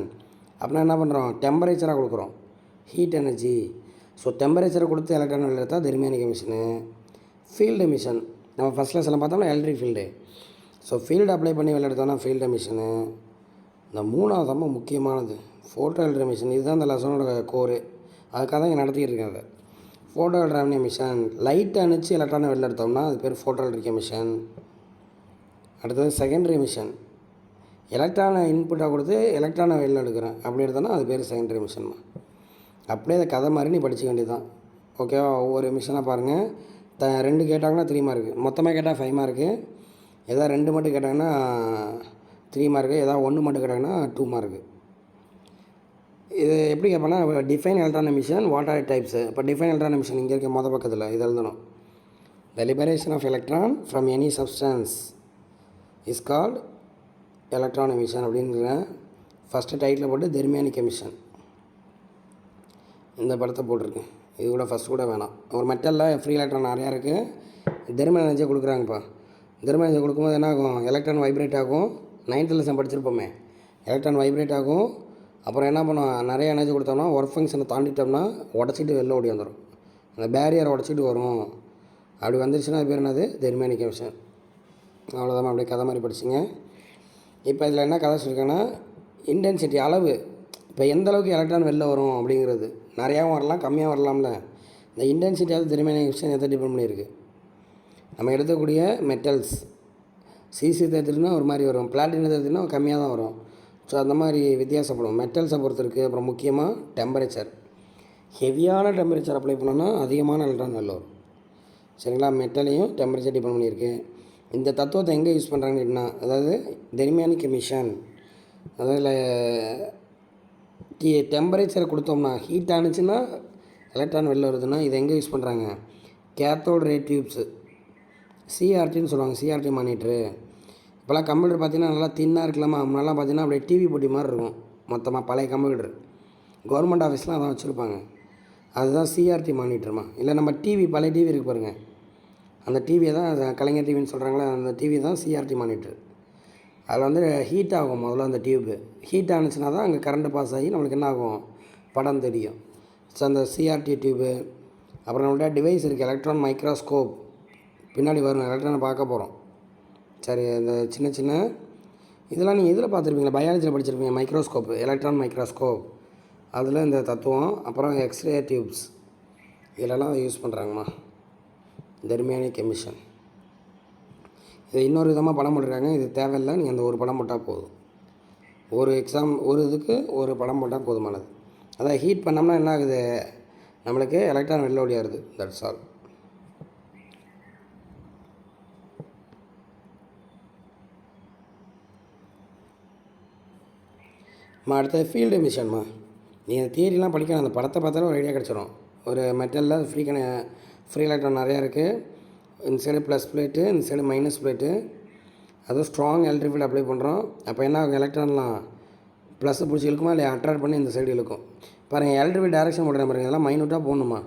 அப்படின்னா என்ன பண்ணுறோம், டெம்பரேச்சராக கொடுக்குறோம், ஹீட் எனர்ஜி. ஸோ டெம்பரேச்சரை கொடுத்து எலக்ட்ரான் வெளில எடுத்தால் தெர்மியானிக் எமிஷனு. ஃபீல்டு எமிஷன் நம்ம ஃபஸ்ட் லெசனில் பார்த்தோம்னா electric field. So field apply பண்ணி வெளில எடுத்தோம்னா ஃபீல்டு எமிஷனு. இந்த 3வது ரொம்ப முக்கியமானது ஃபோட்டோ எலக்ட்ரிக் எமிஷன். இதுதான் இந்த லெசனோட கோரு, அதுக்காக தான் இங்கே நடத்திக்கிட்டு இருக்கேன். அதை ஃபோட்டோ எலக்ட்ரிக் எமிஷன், லைட்டை அனுப்பிச்சு எலக்ட்ரானை வெளில எடுத்தோம்னா அது பேர் ஃபோட்டோ எலக்ட்ரிக் எமிஷன். அடுத்தது செகண்டரி எமிஷன், எலக்ட்ரானை இன்புட்டாக கொடுத்து எலக்ட்ரானை வெளில எடுக்கிறேன் அப்படி எடுத்தோன்னா அது பேர் செகண்டரி எமிஷன்மா. அப்படியே அதை கதை மாதிரி நீ படிக்க வேண்டியது தான். ஓகேவா? ஒவ்வொரு எமிஷனாக பாருங்கள். 2 கேட்டாங்கன்னா 3 மார்க்கு, மொத்தமாக கேட்டால் 5 மார்க்கு, எதாவது 2 மட்டும் கேட்டாங்கன்னா 3 மார்க்கு, எதாவது 1 மட்டும் கேட்டாங்கன்னா 2 மார்க்கு. இது எப்படி கேட்பேன்னா, define electron emission, what are types. இப்போ டிஃபைன் எலக்ட்ரான் எமிஷன் இங்கே இருக்க மொதல் பக்கத்தில் இது எழுதணும். The liberation of electron from any substance is called electron emission அப்படிங்கிற. ஃபஸ்ட்டு டைட்டில் போட்டு தெர்மியானிக் எமிஷன் இந்த படத்தை போட்டிருக்கேன். இது கூட ஃபஸ்ட் கூட வேணாம். ஒரு மெட்டலில் ஃப்ரீ எலக்ட்ரான் நிறையா இருக்குது, தெர்மல் எனர்ஜியை கொடுக்குறாங்கப்பா. தெர்மல் எனர்ஜி கொடுக்கும்போது என்ன ஆகும், எலக்ட்ரான் வைப்ரேட் ஆகும். 9th லெசன் படிச்சிருப்போமே, எலக்ட்ரான் வைப்ரேட் ஆகும். அப்புறம் என்ன பண்ணுவோம், நிறைய எனர்ஜி கொடுத்தோம்னா ஒர்க் ஃபங்க்ஷனை தாண்டிட்டோம்னா உடச்சிட்டு வெளில ஓடி வந்துடும். அந்த பேரியரை உடச்சிட்டு வரும். அப்படி வந்துருச்சுன்னா அது பேர் என்னது, தெர்மியானிக் எமிஷன். அவ்வளோதான், அப்படியே கதை மாதிரி படிச்சிங்க. இப்போ இதில் என்ன கதை சொல்லியிருக்கேன்னா, இன்டென்சிட்டி அளவு, இப்போ எந்த அளவுக்கு எலக்ட்ரான் வெளில வரும் அப்படிங்கிறது. நிறையாவும் வரலாம், கம்மியாக வரலாம்ல. இந்த இன்டென்சிட்டியாவது தெர்மியானிக் எமிஷன் எதை டிபெண்ட் பண்ணியிருக்கு. நம்ம எடுக்கக்கூடிய மெட்டல்ஸ் சிசி தேர்த்துனா ஒரு மாதிரி வரும், பிளாட்டினம் தேர்த்துனா கம்மியாக தான் வரும். ஸோ அந்த மாதிரி வித்தியாசப்படும் மெட்டல்ஸை பொறுத்து இருக்குது. அப்புறம் முக்கியமாக டெம்பரேச்சர், ஹெவியான டெம்பரேச்சர் அப்ளை பண்ணோன்னா அதிகமான எலக்ட்ரான் வெளில வரும். சரிங்களா, மெட்டலையும் டெம்பரேச்சர் டிபெண்ட் பண்ணியிருக்கு. இந்த தத்துவத்தை எங்கே யூஸ் பண்ணுறாங்கன்னு கேட்டிங்கன்னா, அதாவது தெர்மியானிக் எமிஷன், அதாவது டெம்பரேச்சர் கொடுத்தோம்னா ஹீட் ஆனிச்சுன்னா எலக்ட்ரான் வெளில வருதுன்னா இதை எங்கே யூஸ் பண்ணுறாங்க, கேத்தோட் ரே டியூப்ஸு, சிஆர்டின்னு சொல்லுவாங்க, சிஆர்டி மானிட்ரு. இப்போலாம் கம்ப்யூட்டர் பார்த்திங்கன்னா நல்லா தின்னாக இருக்கலாமா, முன்னெல்லாம் பார்த்திங்கன்னா அப்படியே டிவி போட்டி மாதிரி இருக்கும் மொத்தமாக. பழைய கம்ப்யூட்டர் கவர்மெண்ட் ஆஃபீஸ்லாம் அதான் வச்சுருப்பாங்க. அதுதான் சிஆர்டி மானிட்டருமா. இல்லை நம்ம டிவி, பழைய டிவி இருக்குது பாருங்கள், அந்த டிவியை தான் கலைஞர் டிவின்னு சொல்கிறாங்களே, அந்த டிவி தான் சிஆர்டி மானிட்டர். அதில் வந்து ஹீட் ஆகும் முதல்ல அந்த டியூப்பு. ஹீட் ஆனிச்சுன்னா தான் அங்கே கரண்ட்டு பாஸ் ஆகி நம்மளுக்கு என்ன ஆகும், படம் தெரியும். ஸோ அந்த சிஆர்டி டியூப்பு. அப்புறம் நம்மள்ட்ட டிவைஸ் இருக்குது, எலக்ட்ரான் மைக்ரோஸ்கோப். பின்னாடி வரும், எலக்ட்ரானை பார்க்க போகிறோம். சரி, இந்த சின்ன சின்ன இதெல்லாம் நீங்கள் இதில் பார்த்துருப்பீங்களா, பயாலஜியில் படிச்சிருப்பீங்க, மைக்ரோஸ்கோப்பு, எலக்ட்ரான் மைக்ரோஸ்கோப். அதில் இந்த தத்துவம். அப்புறம் எக்ஸ்ரே டியூப்ஸ், இதிலெல்லாம் யூஸ் பண்ணுறாங்கம்மா தெர்மியானிக் எமிஷன். இதை இன்னொரு விதமாக படம் போட்டுருக்காங்க, இது தேவையில்லை, நீங்கள் அந்த ஒரு படம் போட்டால் போதும். ஒரு எக்ஸாம், ஒரு இதுக்கு ஒரு படம் போட்டால் போதுமானது. அதான் ஹீட் பண்ணோம்னா என்ன ஆகுது, நம்மளுக்கு எலக்ட்ரான் வெளில ஓடியாருது. That's all. அடுத்தது ஃபீல்டு எமிஷன்மா. நீங்கள் தியரிலாம் படிக்கணும், அந்த படத்தை பார்த்தாலும் ஒரு ஐடியா கிடச்சிடும். ஒரு மெட்டலில் ஃப்ரீ எலக்ட்ரான் நிறையா இருக்குது. இந்த சைடு ப்ளஸ் பிளேட்டு, இந்த சைடு மைனஸ் பிளேட்டு. அதுவும் ஸ்ட்ராங் எலக்ட்ரிக் ஃபீல்டு அப்ளை பண்ணுறோம். அப்போ என்ன ஆகும், எலக்ட்ரான்லாம் ப்ளஸ்ஸை பிடிச்சி இழுக்குமா இல்லை அட்ராக்ட் பண்ணி இந்த சைடு இழுக்கும். பாருங்கள், எலக்ட்ரிக் ஃபீல்டு டேரெக்ஷன் போடுறேன் பாருங்கள், இதெல்லாம் மைனூட்டாக போடணுமா.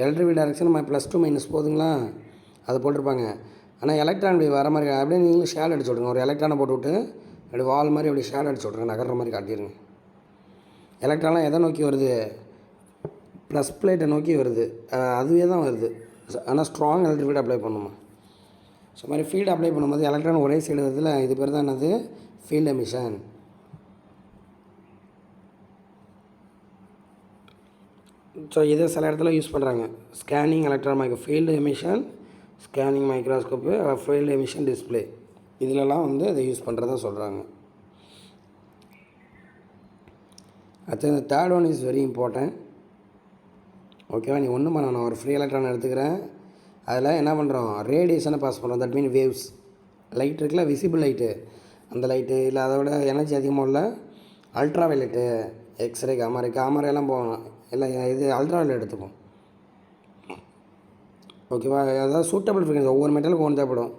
எலக்ட்ரிக் ஃபீல்டு டேரெக்ஷன் +2 போதுங்களா, அது போட்டிருப்பாங்க. ஆனால் எலக்ட்ரான் இப்படி வர மாதிரி அப்படியே நீங்களும் ஷேல் அடிச்சு விட்ருங்க. ஒரு எலக்ட்ரானை போட்டுவிட்டு அப்படி வால் மாதிரி அப்படி ஷேல் அடிச்சு விட்ருங்க, நகர்ற மாதிரி காட்டிடுங்க. எலக்ட்ரான்லாம் எதை நோக்கி வருது, ப்ளஸ் பிளேட்டை நோக்கி வருது, அதுவே தான் வருது. ஆனால் ஸ்ட்ராங் எலக்ட்ரிக் ஃபீல்டு அப்ளை பண்ணுமா. ஸோ மாதிரி ஃபீல்டு அப்ளை பண்ணும்போது எலக்ட்ரான் ஒரே சைடு வருதுல, இது பேர் தான் என்னது, ஃபீல்டு எமிஷன். ஸோ இதை சில இடத்துல யூஸ் பண்ணுறாங்க, scanning electron field emission, scanning microscope, field emission display, இதிலலாம் வந்து அதை யூஸ் பண்ணுறதா சொல்கிறாங்க. அடுத்து இந்த third one is very important. ஓகேவா, நீ ஒன்றும் பண்ண, நான் ஒரு ஃப்ரீ எலக்ட்ரான் எடுத்துக்கிறேன், அதில் என்ன பண்ணுறோம், ரேடியேஷனை பாஸ் பண்ணுறோம். That mean waves. லைட் இருக்குல்ல, விசிபிள் லைட்டு, அந்த லைட்டு இல்லை அதோட எனர்ஜி அதிகமாக உள்ள அல்ட்ரா வயலட்டு, எக்ஸ்ரே, காமரையெல்லாம் போகணும், இல்லை இது அல்ட்ரா வயலட் எடுத்துப்போம். ஓகேவா, அதாவது சூட்டபிள் ஃப்ரீக்வன்சி ஒவ்வொரு மெட்டலுக்கு ஒன்று தேவைப்படும்.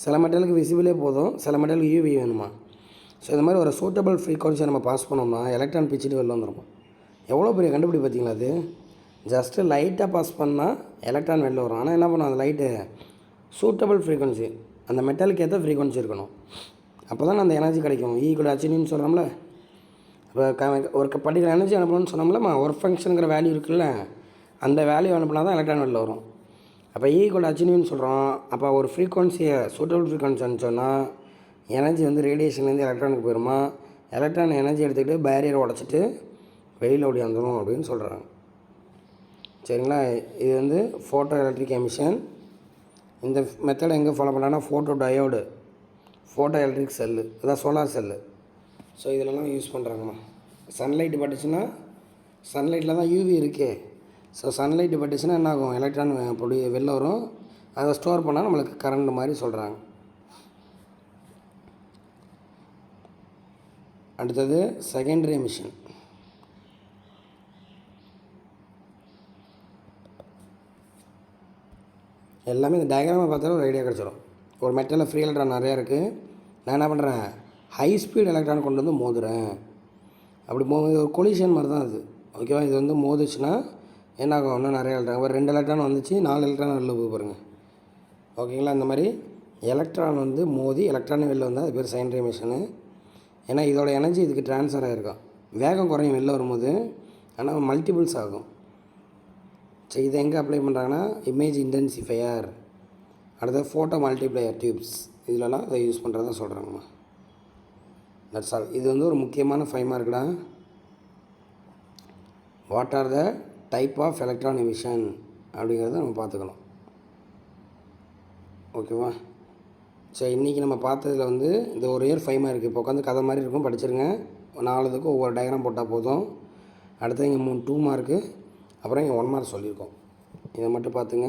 சில மெட்டலுக்கு விசிபிளே போதும், சில மெட்டலுக்கு யூவி வேணுமா. ஸோ இந்த மாதிரி ஒரு சூட்டபிள் ஃப்ரீக்வன்சியை நம்ம பாஸ் பண்ணோம்னா எலக்ட்ரான் பிச்சுட்டு வெளில வந்துடும். எவ்வளோ பெரிய கண்டுபிடி பார்த்தீங்களா. அது ஜஸ்ட்டு லைட்டாக பாஸ் பண்ணால் எலக்ட்ரான் வெளில வரும். ஆனால் என்ன பண்ணும், அந்த லைட்டு சூட்டபிள் ஃப்ரீக்வன்சி, அந்த மெட்டலுக்கு ஏற்ற ஃப்ரீக்வன்சி இருக்கணும். அப்போ தான் அந்த எனர்ஜி கிடைக்கும். ஈக்குவல் அச்சினின்னு சொல்கிறோம்ல, இப்போ ஒரு பர்டிகுலர் எனர்ஜி அனுப்பணும்னு சொன்னோம்ல, ஒர்க் ஃபங்க்ஷனுங்கிற வேல்யூ இருக்குல்ல, அந்த வேல்யூ அனுப்புனா தான் எலக்ட்ரான் வெளில வரும். அப்போ ஈக்குவல் அச்சினின்னு சொல்கிறோம். அப்போ ஒரு ஃப்ரீக்வன்சியை சூட்டபிள் ஃப்ரீக்வன்சி அனுப்பிச்சோன்னா எனர்ஜி வந்து ரேடியேஷன்லேருந்து எலக்ட்ரானுக்கு போயிடுமா. எலக்ட்ரான் எனர்ஜி எடுத்துக்கிட்டு பேரியரை உடச்சிட்டு வெளியில் ஓடி வந்துடும் அப்படின்னு சொல்கிறாங்க. சரிங்களா, இது வந்து ஃபோட்டோ எலக்ட்ரிக் எமிஷன். இந்த மெத்தடை எங்கே ஃபாலோ பண்ணலான்னா photo diode, photo electric cell, அதான் சோலார் செல்லு. ஸோ இதிலலாம் யூஸ் பண்ணுறாங்கம்மா. சன்லைட் பட்டுச்சுன்னா, சன்லைட்டில் தான் யூவி இருக்கே. ஸோ சன்லைட் பட்டுச்சுன்னா என்ன ஆகும், எலக்ட்ரான் அப்படி வெளில வரும். அதை ஸ்டோர் பண்ணால் நம்மளுக்கு கரண்ட் மாதிரி சொல்கிறாங்க. அடுத்தது செகண்டரி எமிஷன். எல்லாமே இந்த டயக்ராமை பார்த்தாலும் ஒரு ஐடியா கிடச்சிடும். ஒரு மெட்டலில் ஃப்ரீ எலக்ட்ரான் நிறையா இருக்குது, நான் என்ன பண்ணுறேன், ஹை ஸ்பீட் எலக்ட்ரான் கொண்டு வந்து மோதுறேன். அப்படி ஒரு கொலிஷன் மாதிரி தான் அது. ஓகேவா? இது வந்து மோதுச்சுன்னா என்ன ஆகும், இன்னும் நிறைய எலக்ட்ரான், ஒரு 2 எலக்ட்ரான் வந்துச்சு, 4 எலக்ட்ரான் வெளில போய் பாருங்கள். ஓகேங்களா? இந்த மாதிரி எலக்ட்ரான் வந்து மோதி எலக்ட்ரானே வெளில வந்தால் அது பேர் செகண்டரி எமிஷனு. ஏன்னா இதோட எனர்ஜி இதுக்கு ட்ரான்ஸ்ஃபர் ஆகிருக்கும். வேகம் குறையும் வெளில வரும்போது, ஆனால் மல்டிபிள்ஸ் ஆகும். சரி, இதை எங்கே அப்ளை பண்ணுறாங்கன்னா இமேஜ் இன்டென்சிஃபையர், அடுத்தது ஃபோட்டோ மல்டிப்ளையர் டியூப்ஸ், இதிலலாம் இதை யூஸ் பண்ணுறதா சொல்கிறாங்கம்மா. That's all. இது வந்து ஒரு முக்கியமான 5 மார்க்குடா. What are the type of electron emission அப்படிங்கிறத நம்ம பார்த்துக்கணும். ஓகேவா? சரி, இன்றைக்கி நம்ம பார்த்ததில் வந்து இந்த ஒரு இயர் 5 மார்க். இப்போ உட்காந்து கதை மாதிரி இருக்கும், படிச்சிருங்க. 4 இதுக்கும் ஒவ்வொரு டயக்ராம் போட்டால் போதும். அடுத்து இங்கே 2 மார்க்கு, அப்புறம் இங்கே 1 மார்க் சொல்லியிருக்கோம். இதை மட்டும் பார்த்துங்க.